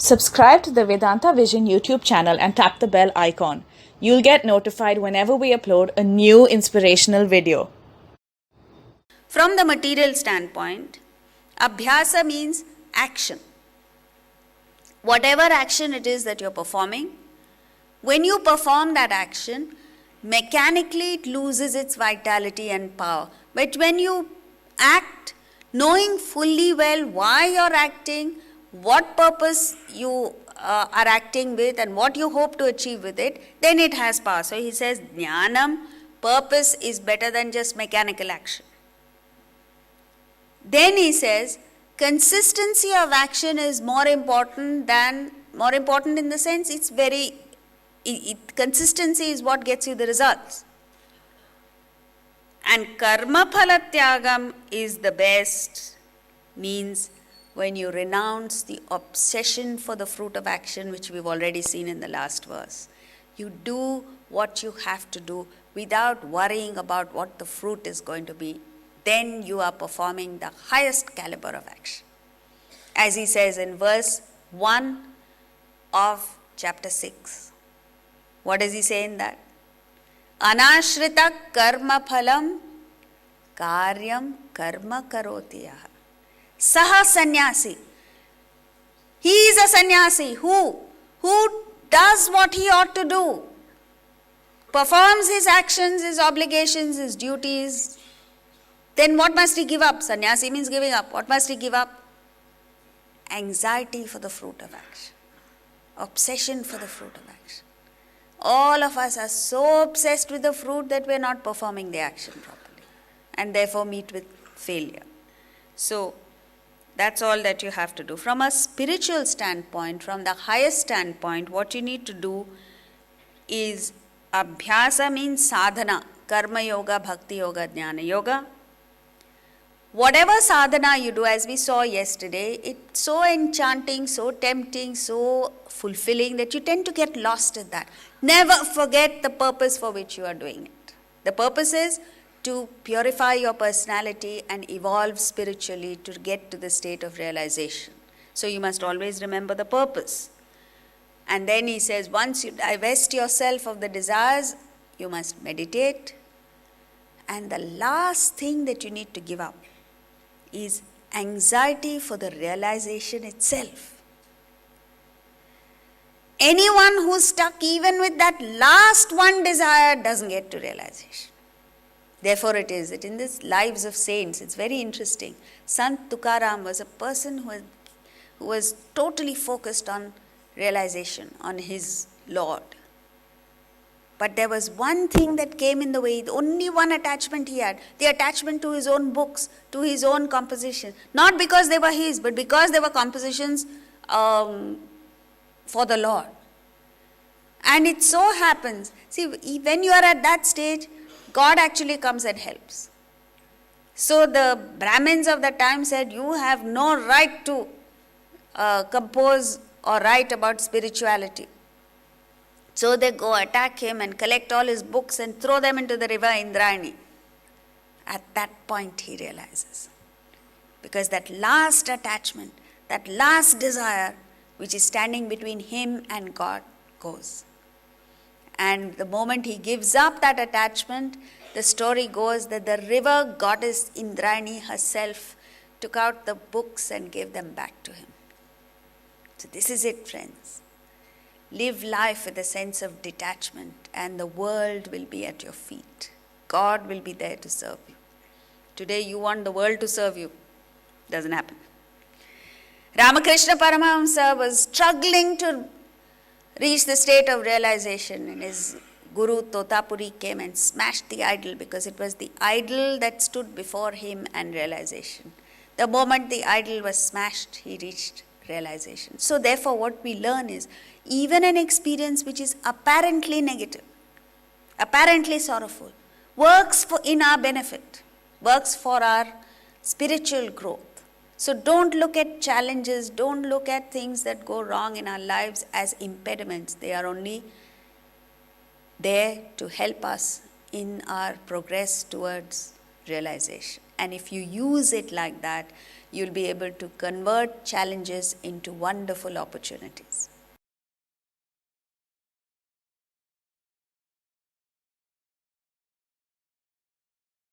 Subscribe to the Vedanta Vision YouTube channel and tap the bell icon. You'll get notified whenever we upload a new inspirational video. From the material standpoint, abhyasa means action. Whatever action it is that you're performing, when you perform that action, mechanically it loses its vitality and power. But when you act, knowing fully well why you're acting, what purpose you are acting with and what you hope to achieve with it, then it has power. So he says, Jnanam, purpose is better than just mechanical action. Then he says, consistency of action is more important in the sense consistency is what gets you the results. And karma phala tyagam is the best, means when you renounce the obsession for the fruit of action, which we've already seen in the last verse. You do what you have to do without worrying about what the fruit is going to be. Then you are performing the highest caliber of action. As he says in verse 1 of chapter 6. What does he say in that? Anashrita karma phalam karyam karma karoti yaha. Saha sannyasi. He is a sannyasi who does what he ought to do, performs his actions, his obligations, his duties. Then what must he give up? Sannyasi means giving up. What must he give up? Anxiety for the fruit of action. Obsession for the fruit of action. All of us are so obsessed with the fruit that we are not performing the action properly and therefore meet with failure. So, that's all that you have to do. From a spiritual standpoint, from the highest standpoint, what you need to do is abhyasa means sadhana, karma yoga, bhakti yoga, jnana yoga. Whatever sadhana you do, as we saw yesterday, it's so enchanting, so tempting, so fulfilling that you tend to get lost in that. Never forget the purpose for which you are doing it. The purpose is to purify your personality and evolve spiritually to get to the state of realization. So you must always remember the purpose. And then he says, once you divest yourself of the desires, you must meditate. And the last thing that you need to give up is anxiety for the realization itself. Anyone who's stuck even with that last one desire doesn't get to realization. Therefore it is that in this Lives of Saints, it's very interesting. Sant Tukaram was a person who was totally focused on realization, on his Lord. But there was one thing that came in the way, only one attachment he had, the attachment to his own books, to his own composition. Not because they were his, but because they were compositions for the Lord. And it so happens, see, when you are at that stage, God actually comes and helps. So the Brahmins of the time said, you have no right to compose or write about spirituality. So they go attack him and collect all his books and throw them into the river Indrayani. At that point he realizes. Because that last attachment, that last desire, which is standing between him and God, goes. And the moment he gives up that attachment, the story goes that the river goddess Indrayani herself took out the books and gave them back to him. So this is it, friends. Live life with a sense of detachment and the world will be at your feet. God will be there to serve you. Today you want the world to serve you. Doesn't happen. Ramakrishna Paramahamsa was struggling to reach the state of realization, and his guru Totapuri came and smashed the idol because it was the idol that stood before him and realization. The moment the idol was smashed, he reached realization. So therefore what we learn is, even an experience which is apparently negative, apparently sorrowful, works in our benefit, works for our spiritual growth. So don't look at challenges, don't look at things that go wrong in our lives as impediments. They are only there to help us in our progress towards realization. And if you use it like that, you'll be able to convert challenges into wonderful opportunities.